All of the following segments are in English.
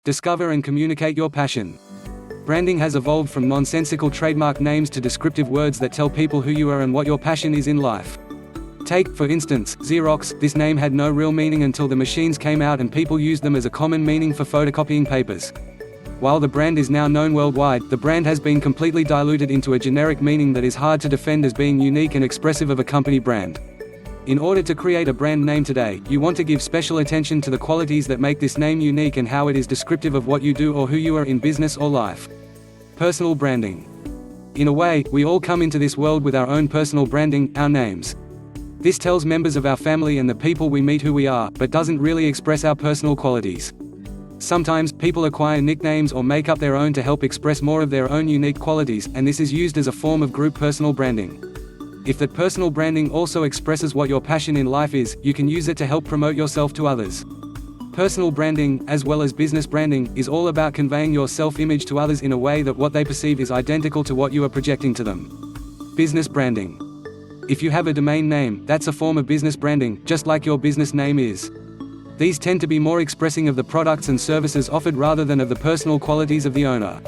Discover and communicate your passion. Branding has evolved from nonsensical trademark names to descriptive words that tell people who you are and what your passion is in life. Take, for instance, Xerox. This name had no real meaning until the machines came out and people used them as a common meaning for photocopying papers. While the brand is now known worldwide, the brand has been completely diluted into a generic meaning that is hard to defend as being unique and expressive of a company brand. In order to create a brand name today, you want to give special attention to the qualities that make this name unique and how it is descriptive of what you do or who you are in business or life. Personal branding. In a way, we all come into this world with our own personal branding, our names. This tells members of our family and the people we meet who we are, but doesn't really express our personal qualities. Sometimes, people acquire nicknames or make up their own to help express more of their own unique qualities, and this is used as a form of group personal branding. If that personal branding also expresses what your passion in life is, you can use it to help promote yourself to others. Personal branding, as well as business branding, is all about conveying your self-image to others in a way that what they perceive is identical to what you are projecting to them. Business branding. If you have a domain name, that's a form of business branding, just like your business name is. These tend to be more expressing of the products and services offered rather than of the personal qualities of the owner.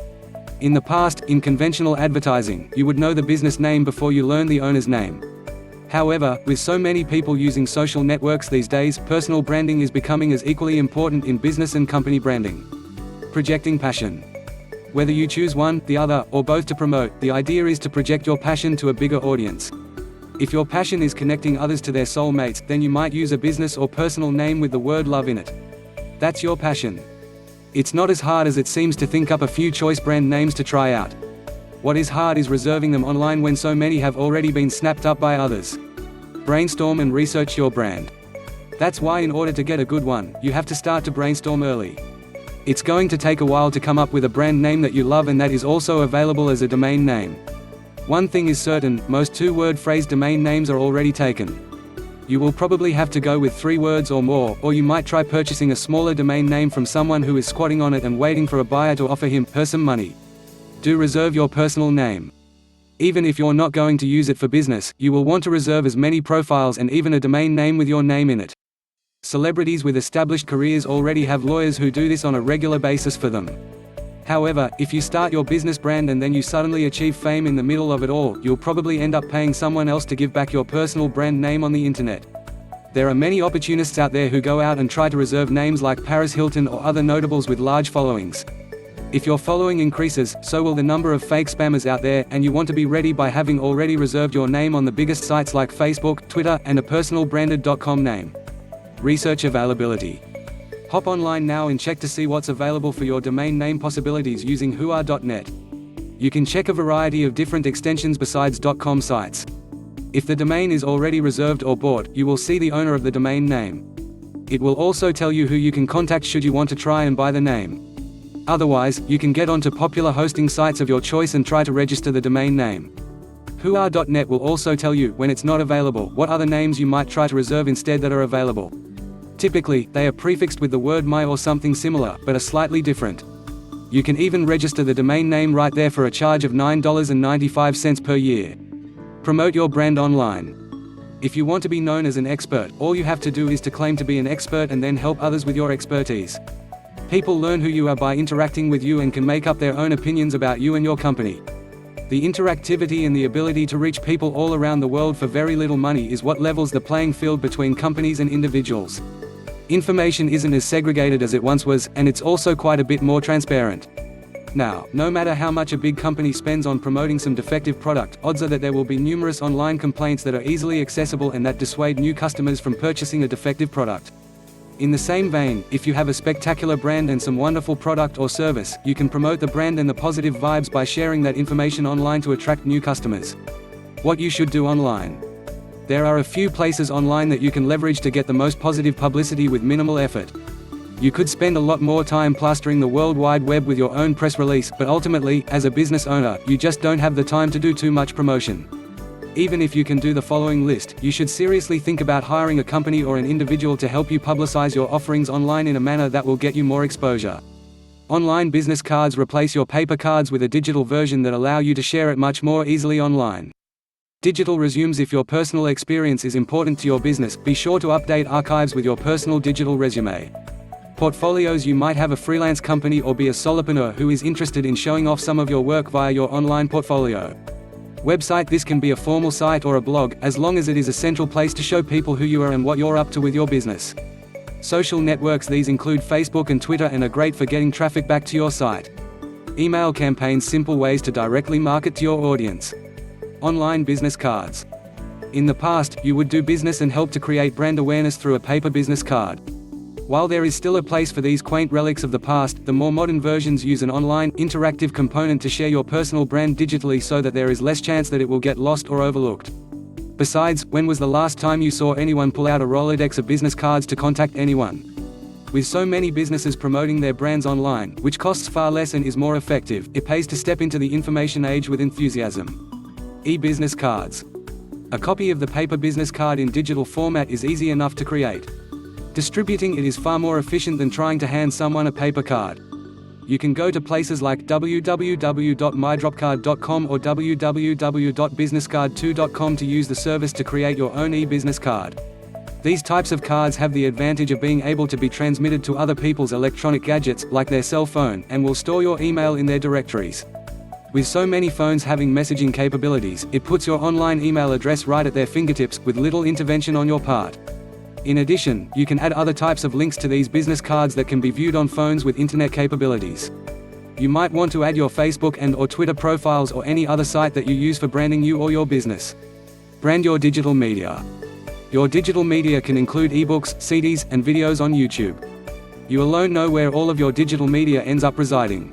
In the past, in conventional advertising, you would know the business name before you learn the owner's name. However, with so many people using social networks these days, personal branding is becoming as equally important in business and company branding. Projecting passion. Whether you choose one, the other, or both to promote, the idea is to project your passion to a bigger audience. If your passion is connecting others to their soulmates, then you might use a business or personal name with the word love in it. That's your passion. It's not as hard as it seems to think up a few choice brand names to try out. What is hard is reserving them online when so many have already been snapped up by others. Brainstorm and research your brand. That's why in order to get a good one, you have to start to brainstorm early. It's going to take a while to come up with a brand name that you love and that is also available as a domain name. One thing is certain, most two-word phrase domain names are already taken. You will probably have to go with 3 words or more, or you might try purchasing a smaller domain name from someone who is squatting on it and waiting for a buyer to offer him/her some money. Do reserve your personal name. Even if you're not going to use it for business, you will want to reserve as many profiles and even a domain name with your name in it. Celebrities with established careers already have lawyers who do this on a regular basis for them. However, if you start your business brand and then you suddenly achieve fame in the middle of it all, you'll probably end up paying someone else to give back your personal brand name on the internet. There are many opportunists out there who go out and try to reserve names like Paris Hilton or other notables with large followings. If your following increases, so will the number of fake spammers out there, and you want to be ready by having already reserved your name on the biggest sites like Facebook, Twitter, and a personal branded .com name. Research availability. Hop online now and check to see what's available for your domain name possibilities using whoa.net. You can check a variety of different extensions besides .com sites. If the domain is already reserved or bought, you will see the owner of the domain name. It will also tell you who you can contact should you want to try and buy the name. Otherwise, you can get onto popular hosting sites of your choice and try to register the domain name. whoa.net will also tell you, when it's not available, what other names you might try to reserve instead that are available. Typically, they are prefixed with the word my or something similar, but are slightly different. You can even register the domain name right there for a charge of $9.95 per year. Promote your brand online. If you want to be known as an expert, all you have to do is to claim to be an expert and then help others with your expertise. People learn who you are by interacting with you and can make up their own opinions about you and your company. The interactivity and the ability to reach people all around the world for very little money is what levels the playing field between companies and individuals. Information isn't as segregated as it once was, and it's also quite a bit more transparent. Now, no matter how much a big company spends on promoting some defective product, odds are that there will be numerous online complaints that are easily accessible and that dissuade new customers from purchasing a defective product. In the same vein, if you have a spectacular brand and some wonderful product or service, you can promote the brand and the positive vibes by sharing that information online to attract new customers. What you should do online. There are a few places online that you can leverage to get the most positive publicity with minimal effort. You could spend a lot more time plastering the World Wide Web with your own press release, but ultimately, as a business owner, you just don't have the time to do too much promotion. Even if you can do the following list, you should seriously think about hiring a company or an individual to help you publicize your offerings online in a manner that will get you more exposure. Online business cards replace your paper cards with a digital version that allow you to share it much more easily online. Digital resumes. If your personal experience is important to your business, be sure to update archives with your personal digital resume. Portfolios: you might have a freelance company or be a solopreneur who is interested in showing off some of your work via your online portfolio. Website: this can be a formal site or a blog, as long as it is a central place to show people who you are and what you're up to with your business. Social networks: these include Facebook and Twitter and are great for getting traffic back to your site. Email campaigns: simple ways to directly market to your audience. Online business cards. In the past, you would do business and help to create brand awareness through a paper business card. While there is still a place for these quaint relics of the past, the more modern versions use an online, interactive component to share your personal brand digitally so that there is less chance that it will get lost or overlooked. Besides, when was the last time you saw anyone pull out a Rolodex of business cards to contact anyone? With so many businesses promoting their brands online, which costs far less and is more effective, it pays to step into the information age with enthusiasm. E-business cards. A copy of the paper business card in digital format is easy enough to create. Distributing it is far more efficient than trying to hand someone a paper card. You can go to places like www.mydropcard.com or www.businesscard2.com to use the service to create your own e-business card. These types of cards have the advantage of being able to be transmitted to other people's electronic gadgets, like their cell phone, and will store your email in their directories. With so many phones having messaging capabilities, it puts your online email address right at their fingertips, with little intervention on your part. In addition, you can add other types of links to these business cards that can be viewed on phones with internet capabilities. You might want to add your Facebook and/or Twitter profiles or any other site that you use for branding you or your business. Brand your digital media. Your digital media can include ebooks, CDs, and videos on YouTube. You alone know where all of your digital media ends up residing.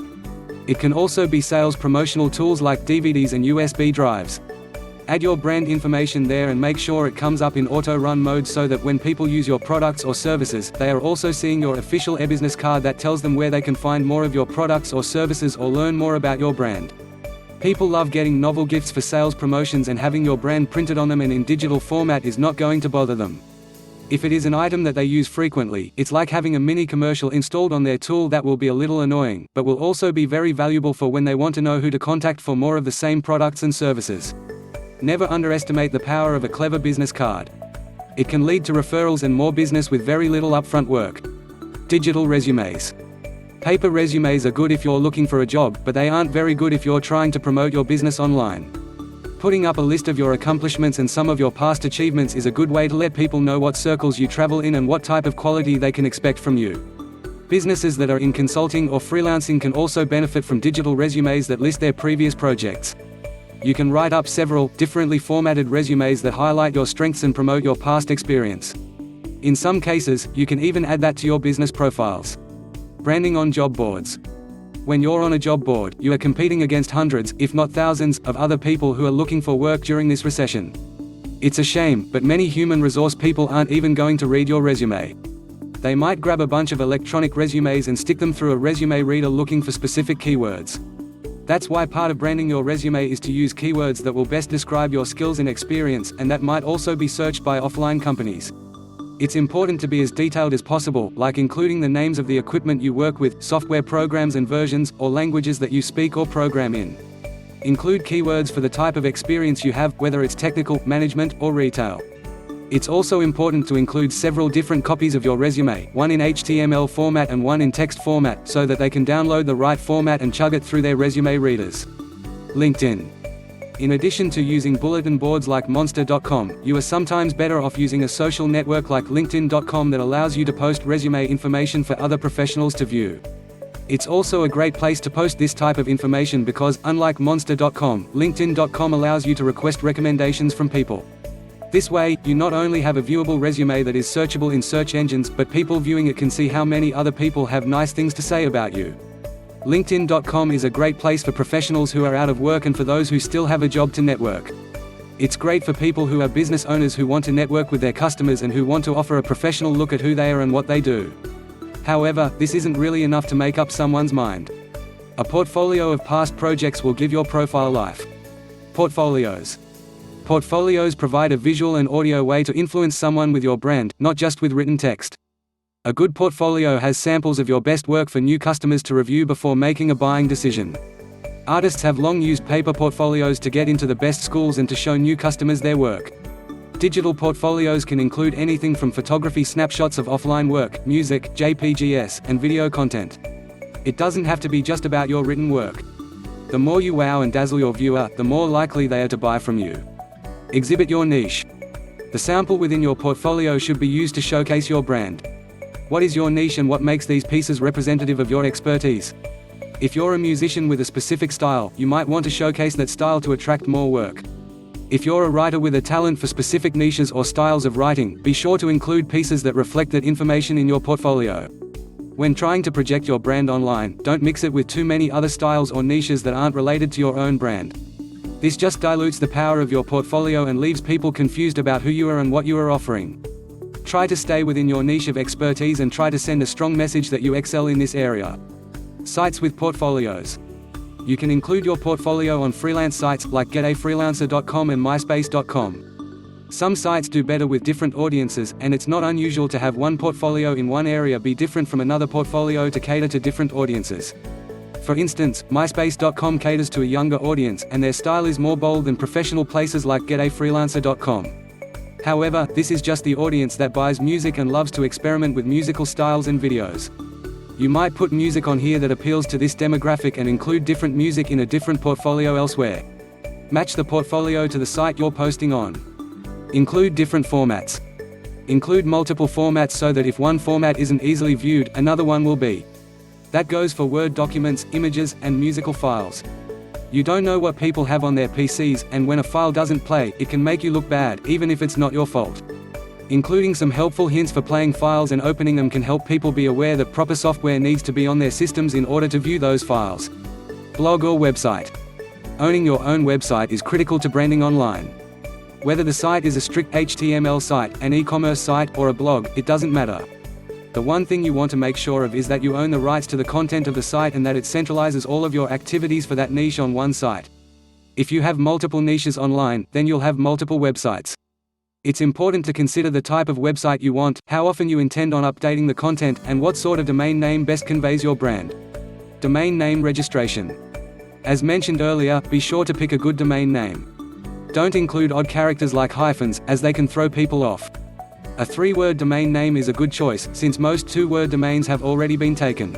It can also be sales promotional tools like DVDs and USB drives. Add your brand information there and make sure it comes up in auto-run mode so that when people use your products or services, they are also seeing your official e-business card that tells them where they can find more of your products or services or learn more about your brand. People love getting novel gifts for sales promotions, and having your brand printed on them and in digital format is not going to bother them. If it is an item that they use frequently, it's like having a mini commercial installed on their tool that will be a little annoying, but will also be very valuable for when they want to know who to contact for more of the same products and services. Never underestimate the power of a clever business card. It can lead to referrals and more business with very little upfront work. Digital resumes. Paper resumes are good if you're looking for a job, but they aren't very good if you're trying to promote your business online. Putting up a list of your accomplishments and some of your past achievements is a good way to let people know what circles you travel in and what type of quality they can expect from you. Businesses that are in consulting or freelancing can also benefit from digital resumes that list their previous projects. You can write up several, differently formatted resumes that highlight your strengths and promote your past experience. In some cases, you can even add that to your business profiles. Branding on job boards. When you're on a job board, you are competing against hundreds, if not thousands, of other people who are looking for work during this recession. It's a shame, but many human resource people aren't even going to read your resume. They might grab a bunch of electronic resumes and stick them through a resume reader looking for specific keywords. That's why part of branding your resume is to use keywords that will best describe your skills and experience, and that might also be searched by offline companies. It's important to be as detailed as possible, like including the names of the equipment you work with, software programs and versions, or languages that you speak or program in. Include keywords for the type of experience you have, whether it's technical, management, or retail. It's also important to include several different copies of your resume, one in HTML format and one in text format, so that they can download the right format and chug it through their resume readers. LinkedIn. In addition to using bulletin boards like Monster.com, you are sometimes better off using a social network like LinkedIn.com that allows you to post resume information for other professionals to view. It's also a great place to post this type of information because, unlike Monster.com, LinkedIn.com allows you to request recommendations from people. This way, you not only have a viewable resume that is searchable in search engines, but people viewing it can see how many other people have nice things to say about you. LinkedIn.com is a great place for professionals who are out of work and for those who still have a job to network. It's great for people who are business owners who want to network with their customers and who want to offer a professional look at who they are and what they do. However, this isn't really enough to make up someone's mind. A portfolio of past projects will give your profile life. Portfolios. Portfolios provide a visual and audio way to influence someone with your brand, not just with written text. A good portfolio has samples of your best work for new customers to review before making a buying decision. Artists have long used paper portfolios to get into the best schools and to show new customers their work. Digital portfolios can include anything from photography snapshots of offline work, music, JPGs, and video content. It doesn't have to be just about your written work. The more you wow and dazzle your viewer, the more likely they are to buy from you. Exhibit your niche. The sample within your portfolio should be used to showcase your brand. What is your niche and what makes these pieces representative of your expertise? If you're a musician with a specific style, you might want to showcase that style to attract more work. If you're a writer with a talent for specific niches or styles of writing, be sure to include pieces that reflect that information in your portfolio. When trying to project your brand online, don't mix it with too many other styles or niches that aren't related to your own brand. This just dilutes the power of your portfolio and leaves people confused about who you are and what you are offering. Try to stay within your niche of expertise and try to send a strong message that you excel in this area. Sites with portfolios. You can include your portfolio on freelance sites like getafreelancer.com and myspace.com. Some sites do better with different audiences, and it's not unusual to have one portfolio in one area be different from another portfolio to cater to different audiences. For instance, myspace.com caters to a younger audience, and their style is more bold than professional places like getafreelancer.com. However, this is just the audience that buys music and loves to experiment with musical styles and videos. You might put music on here that appeals to this demographic and include different music in a different portfolio elsewhere. Match the portfolio to the site you're posting on. Include different formats. Include multiple formats so that if one format isn't easily viewed, another one will be. That goes for Word documents, images, and musical files. You don't know what people have on their PCs, and when a file doesn't play, it can make you look bad, even if it's not your fault. Including some helpful hints for playing files and opening them can help people be aware that proper software needs to be on their systems in order to view those files. Blog or website. Owning your own website is critical to branding online. Whether the site is a strict HTML site, an e-commerce site, or a blog, it doesn't matter. The one thing you want to make sure of is that you own the rights to the content of the site and that it centralizes all of your activities for that niche on one site. If you have multiple niches online, then you'll have multiple websites. It's important to consider the type of website you want, how often you intend on updating the content, and what sort of domain name best conveys your brand. Domain name registration. As mentioned earlier, be sure to pick a good domain name. Don't include odd characters like hyphens, as they can throw people off. A 3-word domain name is a good choice, since most 2-word domains have already been taken.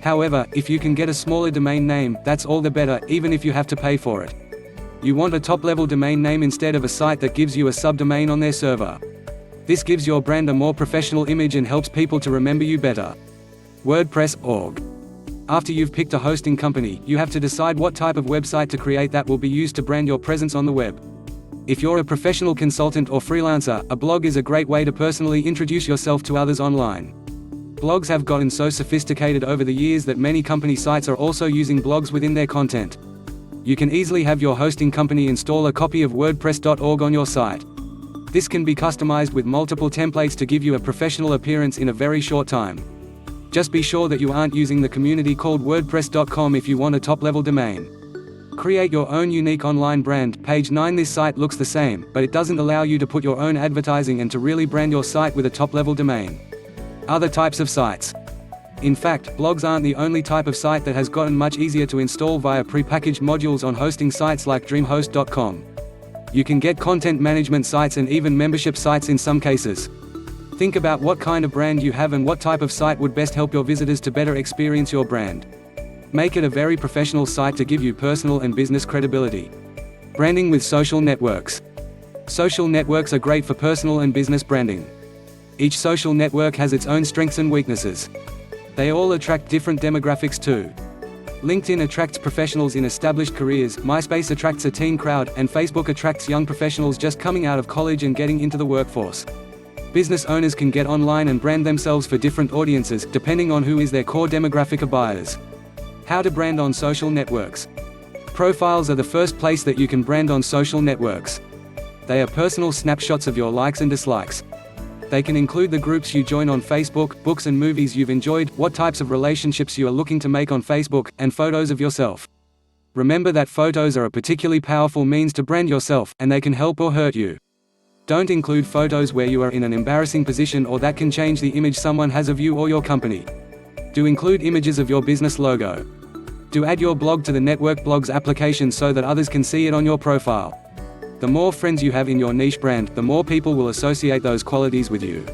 However, if you can get a smaller domain name, that's all the better, even if you have to pay for it. You want a top-level domain name instead of a site that gives you a subdomain on their server. This gives your brand a more professional image and helps people to remember you better. WordPress.org. After you've picked a hosting company, you have to decide what type of website to create that will be used to brand your presence on the web. If you're a professional consultant or freelancer, a blog is a great way to personally introduce yourself to others online. Blogs have gotten so sophisticated over the years that many company sites are also using blogs within their content. You can easily have your hosting company install a copy of WordPress.org on your site. This can be customized with multiple templates to give you a professional appearance in a very short time. Just be sure that you aren't using the community called WordPress.com if you want a top-level domain. Create your own unique online brand. Page 9. This site looks the same, but it doesn't allow you to put your own advertising and to really brand your site with a top-level domain. Other types of sites. In fact, blogs aren't the only type of site that has gotten much easier to install via prepackaged modules on hosting sites like dreamhost.com. You can get content management sites and even membership sites in some cases. Think about what kind of brand you have and what type of site would best help your visitors to better experience your brand. Make it a very professional site to give you personal and business credibility. Branding with social networks. Social networks are great for personal and business branding. Each social network has its own strengths and weaknesses. They all attract different demographics too. LinkedIn attracts professionals in established careers, MySpace attracts a teen crowd, and Facebook attracts young professionals just coming out of college and getting into the workforce. Business owners can get online and brand themselves for different audiences, depending on who is their core demographic of buyers. How to brand on social networks. Profiles are the first place that you can brand on social networks. They are personal snapshots of your likes and dislikes. They can include the groups you join on Facebook, books and movies you've enjoyed, what types of relationships you are looking to make on Facebook, and photos of yourself. Remember that photos are a particularly powerful means to brand yourself, and they can help or hurt you. Don't include photos where you are in an embarrassing position or that can change the image someone has of you or your company. Do include images of your business logo. Do add your blog to the Network Blogs application so that others can see it on your profile. The more friends you have in your niche brand, the more people will associate those qualities with you.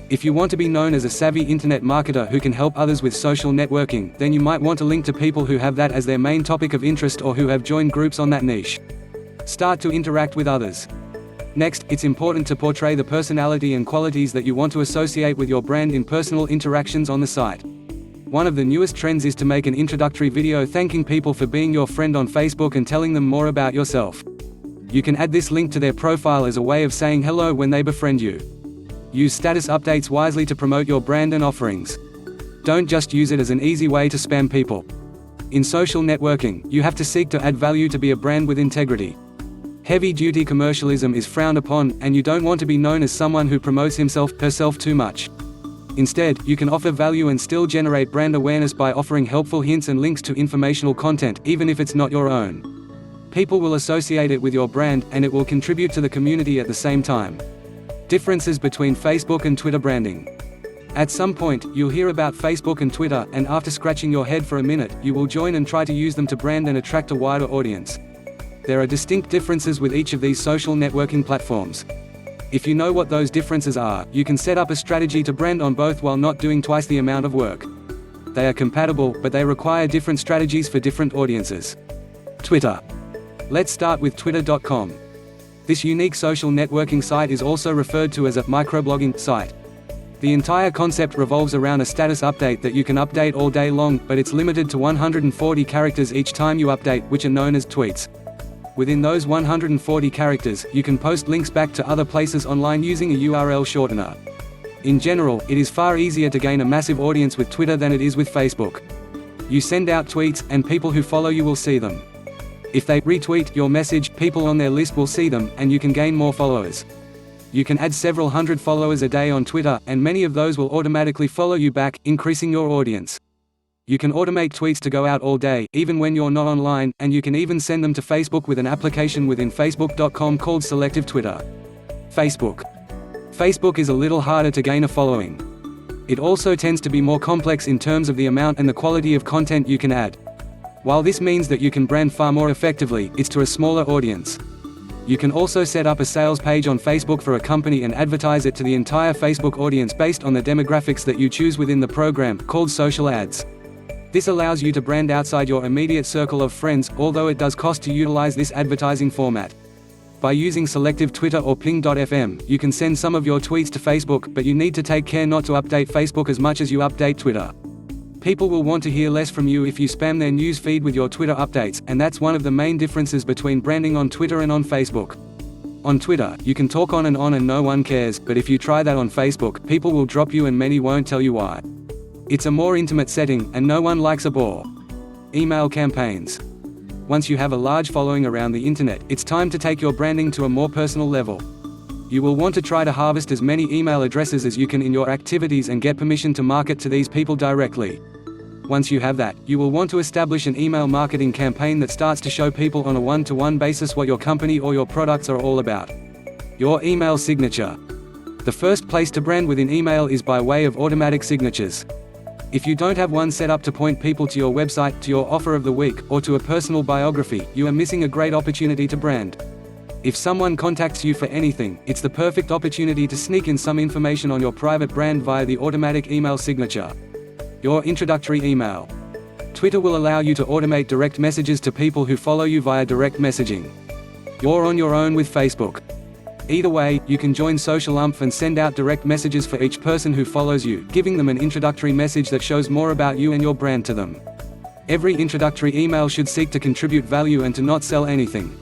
If you want to be known as a savvy internet marketer who can help others with social networking, then you might want to link to people who have that as their main topic of interest or who have joined groups on that niche. Start to interact with others. Next, it's important to portray the personality and qualities that you want to associate with your brand in personal interactions on the site. One of the newest trends is to make an introductory video thanking people for being your friend on Facebook and telling them more about yourself. You can add this link to their profile as a way of saying hello when they befriend you. Use status updates wisely to promote your brand and offerings. Don't just use it as an easy way to spam people. In social networking, you have to seek to add value to be a brand with integrity. Heavy-duty commercialism is frowned upon, and you don't want to be known as someone who promotes herself too much. Instead, you can offer value and still generate brand awareness by offering helpful hints and links to informational content, even if it's not your own. People will associate it with your brand, and it will contribute to the community at the same time. Differences between Facebook and Twitter branding. At some point, you'll hear about Facebook and Twitter, and after scratching your head for a minute, you will join and try to use them to brand and attract a wider audience. There are distinct differences with each of these social networking platforms. If you know what those differences are, you can set up a strategy to brand on both while not doing twice the amount of work. They are compatible, but they require different strategies for different audiences. Twitter. Let's start with Twitter.com. This unique social networking site is also referred to as a microblogging site. The entire concept revolves around a status update that you can update all day long, but it's limited to 140 characters each time you update, which are known as tweets. Within those 140 characters, you can post links back to other places online using a URL shortener. In general, it is far easier to gain a massive audience with Twitter than it is with Facebook. You send out tweets, and people who follow you will see them. If they retweet your message, people on their list will see them, and you can gain more followers. You can add several hundred followers a day on Twitter, and many of those will automatically follow you back, increasing your audience. You can automate tweets to go out all day, even when you're not online, and you can even send them to Facebook with an application within Facebook.com called Selective Twitter. Facebook. Facebook is a little harder to gain a following. It also tends to be more complex in terms of the amount and the quality of content you can add. While this means that you can brand far more effectively, it's to a smaller audience. You can also set up a sales page on Facebook for a company and advertise it to the entire Facebook audience based on the demographics that you choose within the program, called social ads. This allows you to brand outside your immediate circle of friends, although it does cost to utilize this advertising format. By using Selective Twitter or Ping.fm, you can send some of your tweets to Facebook, but you need to take care not to update Facebook as much as you update Twitter. People will want to hear less from you if you spam their news feed with your Twitter updates, and that's one of the main differences between branding on Twitter and on Facebook. On Twitter, you can talk on and no one cares, but if you try that on Facebook, people will drop you and many won't tell you why. It's a more intimate setting, and no one likes a bore. Email campaigns. Once you have a large following around the internet, it's time to take your branding to a more personal level. You will want to try to harvest as many email addresses as you can in your activities and get permission to market to these people directly. Once you have that, you will want to establish an email marketing campaign that starts to show people on a one-to-one basis what your company or your products are all about. Your email signature. The first place to brand within email is by way of automatic signatures. If you don't have one set up to point people to your website, to your offer of the week, or to a personal biography, you are missing a great opportunity to brand. If someone contacts you for anything, it's the perfect opportunity to sneak in some information on your private brand via the automatic email signature. Your introductory email. Twitter will allow you to automate direct messages to people who follow you via direct messaging. You're on your own with Facebook. Either way, you can join SocialUmph and send out direct messages for each person who follows you, giving them an introductory message that shows more about you and your brand to them. Every introductory email should seek to contribute value and to not sell anything.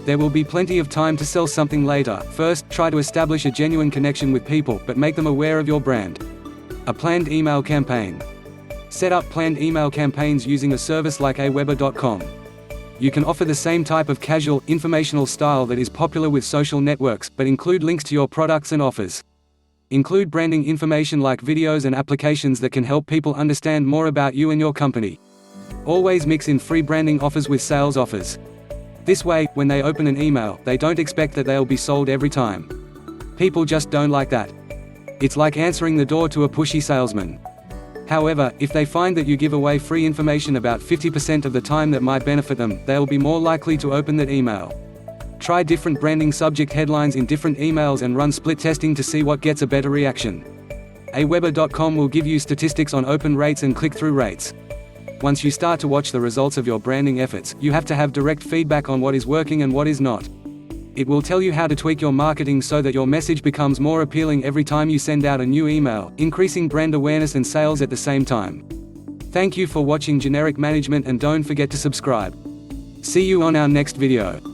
There will be plenty of time to sell something later. First, try to establish a genuine connection with people, but make them aware of your brand. A planned email campaign. Set up planned email campaigns using a service like aweber.com. You can offer the same type of casual, informational style that is popular with social networks, but include links to your products and offers. Include branding information like videos and applications that can help people understand more about you and your company. Always mix in free branding offers with sales offers. This way, when they open an email, they don't expect that they'll be sold every time. People just don't like that. It's like answering the door to a pushy salesman. However, if they find that you give away free information about 50% of the time that might benefit them, they'll be more likely to open that email. Try different branding subject headlines in different emails and run split testing to see what gets a better reaction. Aweber.com will give you statistics on open rates and click-through rates. Once you start to watch the results of your branding efforts, you have to have direct feedback on what is working and what is not. It will tell you how to tweak your marketing so that your message becomes more appealing every time you send out a new email, increasing brand awareness and sales at the same time. Thank you for watching Generic Management, and don't forget to subscribe. See you on our next video.